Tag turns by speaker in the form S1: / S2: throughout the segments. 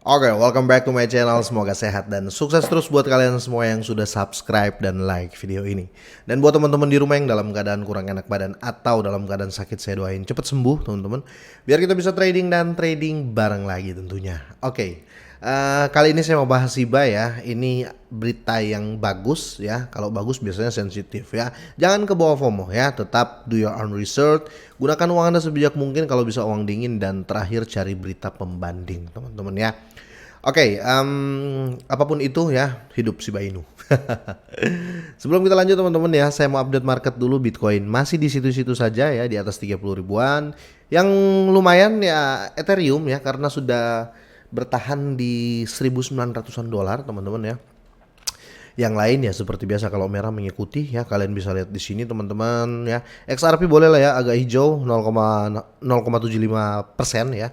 S1: Oke, welcome back to my channel. Semoga sehat dan sukses terus buat kalian semua yang sudah subscribe dan like video ini. Dan buat teman-teman di rumah yang dalam keadaan kurang enak badan atau dalam keadaan sakit, saya doain cepet sembuh teman-teman. Biar kita bisa trading dan trading bareng lagi tentunya. Oke, kali ini saya mau bahas Shiba ya. Ini berita yang bagus ya. Kalau bagus biasanya sensitif ya. Jangan ke bawah FOMO ya. Tetap do your own research. Gunakan uang Anda sebijak mungkin, kalau bisa uang dingin, dan terakhir cari berita pembanding teman-teman ya. Oke, apapun itu ya, hidup Shiba Inu. Sebelum kita lanjut teman-teman ya, saya mau update market dulu. Bitcoin masih di situ-situ saja ya, di atas 30 ribuan. Yang lumayan ya Ethereum ya, karena sudah bertahan di 1.900-an dolar teman-teman ya. Yang lain ya seperti biasa, kalau merah mengikuti ya, kalian bisa lihat di sini teman-teman ya. XRP boleh lah ya, agak hijau 0,75% ya.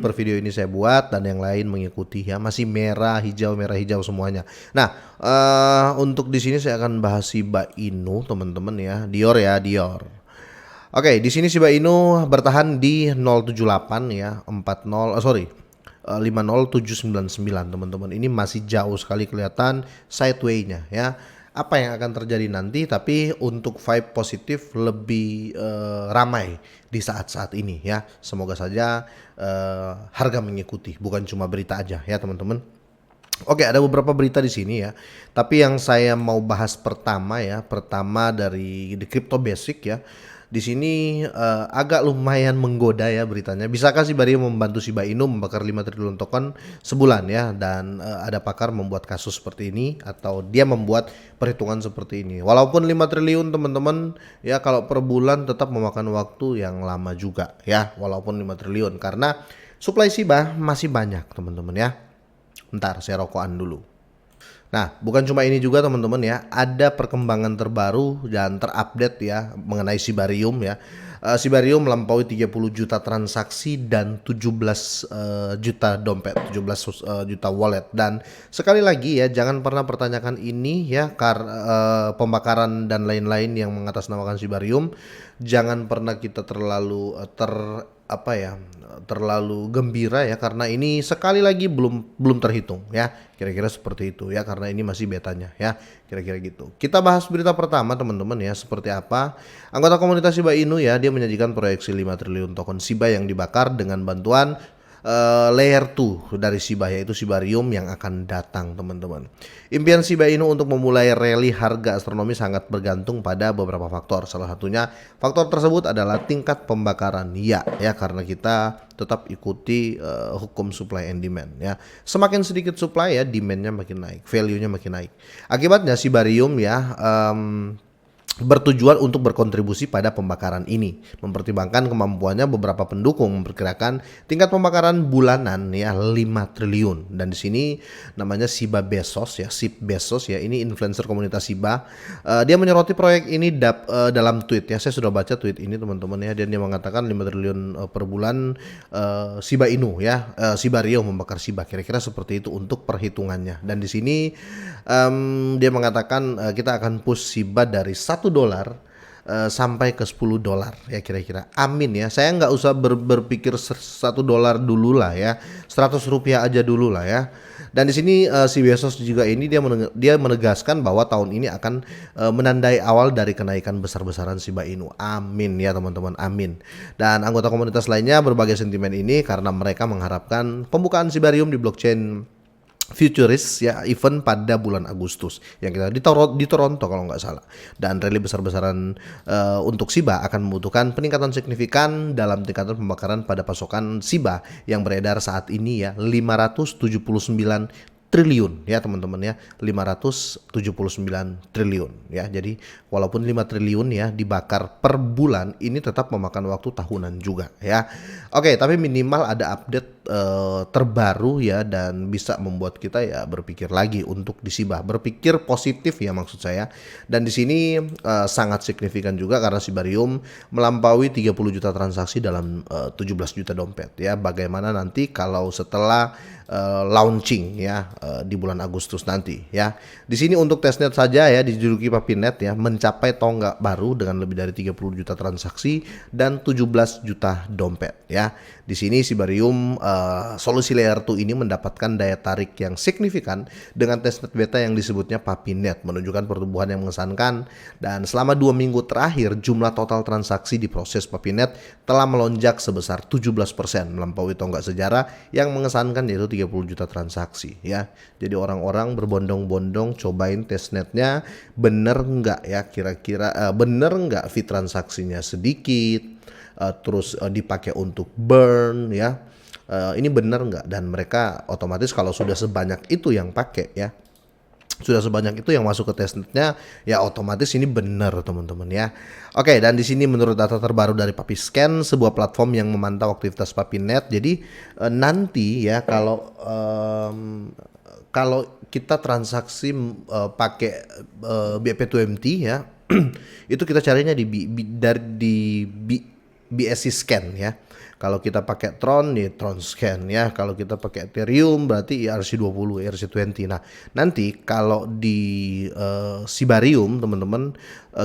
S1: Per video ini saya buat, dan yang lain mengikuti ya, masih merah hijau semuanya. Nah, untuk di sini saya akan bahas Shiba Inu teman-teman ya. Dior ya, Dior. Oke, di sini Shiba Inu bertahan di 078 ya, 50799 teman-teman. Ini masih jauh sekali kelihatan sideway-nya ya. Apa yang akan terjadi nanti, tapi untuk vibe positif lebih ramai di saat-saat ini ya. Semoga saja harga mengikuti, bukan cuma berita aja ya teman-teman. Oke, ada beberapa berita di sini ya. Tapi yang saya mau bahas pertama dari The Crypto Basic ya. Di sini agak lumayan menggoda ya beritanya. Bisakah Shiba Inu membantu Shiba Inu membakar 5 triliun token sebulan ya? Dan ada pakar membuat kasus seperti ini, atau dia membuat perhitungan seperti ini. Walaupun 5 triliun teman-teman ya, kalau per bulan tetap memakan waktu yang lama juga ya. Walaupun 5 triliun, karena supply Shiba masih banyak teman-teman ya. Bentar, saya rokokan dulu. Nah, bukan cuma ini juga teman-teman ya, ada perkembangan terbaru dan terupdate ya mengenai Shibarium ya. Shibarium melampaui 30 juta transaksi dan 17 juta dompet, 17 juta wallet. Dan sekali lagi ya, jangan pernah pertanyakan ini ya, pembakaran dan lain-lain yang mengatasnamakan Shibarium. Jangan pernah kita terlalu terlalu gembira ya, karena ini sekali lagi belum terhitung ya, kira-kira seperti itu ya, karena ini masih betanya ya, kira-kira gitu. Kita bahas berita pertama teman-teman ya, seperti apa anggota komunitas Shiba Inu ya, dia menyajikan proyeksi 5 triliun token Shiba yang dibakar dengan bantuan layer 2 dari Shiba, yaitu Shibarium yang akan datang teman-teman. Impian Shiba Inu untuk memulai rally harga astronomi sangat bergantung pada beberapa faktor. Salah satunya faktor tersebut adalah tingkat pembakaran ya, karena kita tetap ikuti hukum supply and demand ya. Semakin sedikit supply ya, demandnya makin naik, value-nya makin naik. Akibatnya Shibarium ya bertujuan untuk berkontribusi pada pembakaran ini. Mempertimbangkan kemampuannya, beberapa pendukung memperkirakan tingkat pembakaran bulanan ya 5 triliun. Dan di sini namanya Shiba Bezos ya, Shib Bezos ya, ini influencer komunitas Shiba. Dia menyoroti proyek ini dalam tweet ya. Saya sudah baca tweet ini teman-teman ya, dan dia mengatakan 5 triliun per bulan Shiba Inu ya, Shibarium membakar Shiba, kira-kira seperti itu untuk perhitungannya. Dan di sini dia mengatakan kita akan push Shiba dari $1 sampai ke $10 ya kira-kira. Amin ya. Saya nggak usah berpikir $1 dulu lah ya, Rp100 aja dulu lah ya. Dan di sini si Bezos juga ini dia menegaskan bahwa tahun ini akan menandai awal dari kenaikan besar-besaran Shiba Inu. Amin ya teman-teman, amin. Dan anggota komunitas lainnya berbagai sentimen ini karena mereka mengharapkan pembukaan Shibarium di blockchain Futurist ya, event pada bulan Agustus yang kita di Toronto kalau nggak salah. Dan rally besar-besaran untuk Shiba akan membutuhkan peningkatan signifikan dalam tingkatan pembakaran pada pasokan Shiba yang beredar saat ini ya, 579 triliun ya teman-teman ya, 579 triliun ya. Jadi walaupun 5 triliun ya dibakar per bulan, ini tetap memakan waktu tahunan juga ya. Oke, tapi minimal ada update terbaru ya, dan bisa membuat kita ya berpikir lagi untuk di Shiba, berpikir positif ya maksud saya. Dan di sini sangat signifikan juga karena Shibarium melampaui 30 juta transaksi dalam 17 juta dompet ya. Bagaimana nanti kalau setelah launching ya di bulan Agustus nanti ya. Di sini untuk testnet saja ya dijuluki Papinet ya mencapai tonggak baru dengan lebih dari 30 juta transaksi dan 17 juta dompet ya. Di sini Sibarium solusi layer 2 ini mendapatkan daya tarik yang signifikan dengan testnet beta yang disebutnya Papinet, menunjukkan pertumbuhan yang mengesankan, dan selama 2 minggu terakhir jumlah total transaksi di proses Papinet telah melonjak sebesar 17%, melampaui tonggak sejarah yang mengesankan yaitu 30 juta transaksi ya. Jadi orang-orang berbondong-bondong cobain testnetnya, bener nggak ya kira-kira bener nggak fee transaksinya sedikit, terus dipakai untuk burn ya. Ini bener nggak, dan mereka otomatis kalau sudah sebanyak itu yang pakai ya, sudah sebanyak itu yang masuk ke testnetnya ya, otomatis ini benar teman-teman ya. Oke, dan di sini menurut data terbaru dari Papiscan, sebuah platform yang memantau aktivitas Papinet. Jadi nanti ya kalau kita transaksi pakai BP20 ya itu kita carinya di BSC scan ya. Kalau kita pakai Tron ya Tron scan ya. Kalau kita pakai Ethereum berarti ERC20, ERC20. Nah, nanti kalau di Sibarium teman-teman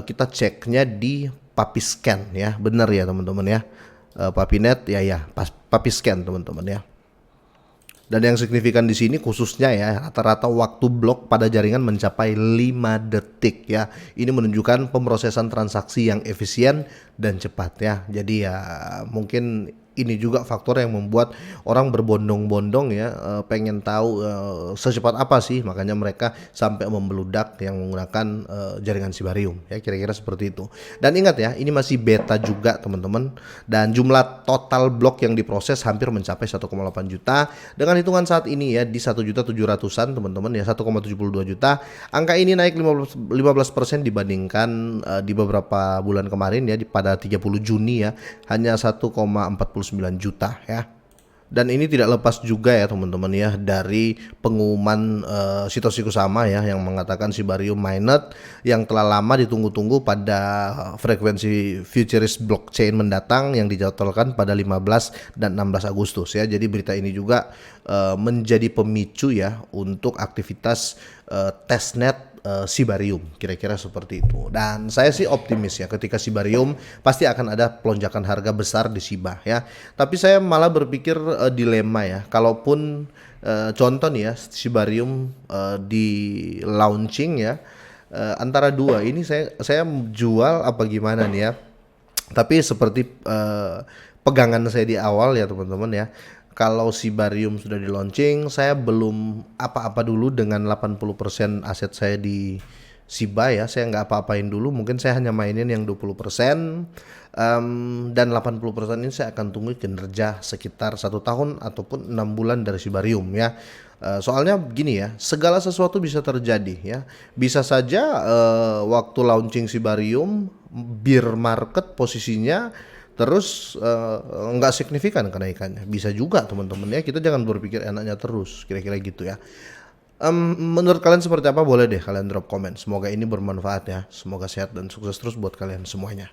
S1: kita ceknya di Papiscan ya. Benar ya teman-teman ya. Papinet ya Papiscan teman-teman ya. Dan yang signifikan di sini khususnya ya, rata-rata waktu blok pada jaringan mencapai 5 detik ya. Ini menunjukkan pemrosesan transaksi yang efisien dan cepat ya. Jadi ya mungkin ini juga faktor yang membuat orang berbondong-bondong ya, pengen tahu secepat apa sih, makanya mereka sampai membeludak yang menggunakan jaringan Sibarium ya, kira-kira seperti itu. Dan ingat ya, ini masih beta juga teman-teman, dan jumlah total blok yang diproses hampir mencapai 1,8 juta dengan hitungan saat ini ya di 1.700.000-an teman-teman ya, 1,72 juta. Angka ini naik 15% dibandingkan di beberapa bulan kemarin ya, pada 30 Juni ya, hanya 1,49 juta ya. Dan ini tidak lepas juga ya teman-teman ya dari pengumuman Satoshi Kusama ya, yang mengatakan Sibarium mainnet yang telah lama ditunggu-tunggu pada frekuensi futurist blockchain mendatang yang dijadwalkan pada 15 dan 16 Agustus ya. Jadi berita ini juga menjadi pemicu ya untuk aktivitas testnet Sibarium, kira-kira seperti itu. Dan saya sih optimis ya, ketika Sibarium pasti akan ada pelonjakan harga besar di Siba ya. Tapi saya malah berpikir dilema ya, kalaupun contoh nih ya Sibarium di launching ya, antara dua ini saya jual apa gimana nih ya. Tapi seperti pegangan saya di awal ya teman-teman ya, kalau Sibarium sudah di launching, saya belum apa-apa dulu dengan 80% aset saya di Siba ya. Saya nggak apa-apain dulu, mungkin saya hanya mainin yang 20%, dan 80% ini saya akan tunggu kinerja sekitar 1 tahun ataupun 6 bulan dari Sibarium ya. Soalnya begini ya, segala sesuatu bisa terjadi ya. Bisa saja waktu launching Sibarium bear market posisinya, terus nggak signifikan kenaikannya, bisa juga teman-teman ya. Kita jangan berpikir enaknya terus, kira-kira gitu ya. Menurut kalian seperti apa? Boleh deh kalian drop komen. Semoga ini bermanfaat ya, semoga sehat dan sukses terus buat kalian semuanya.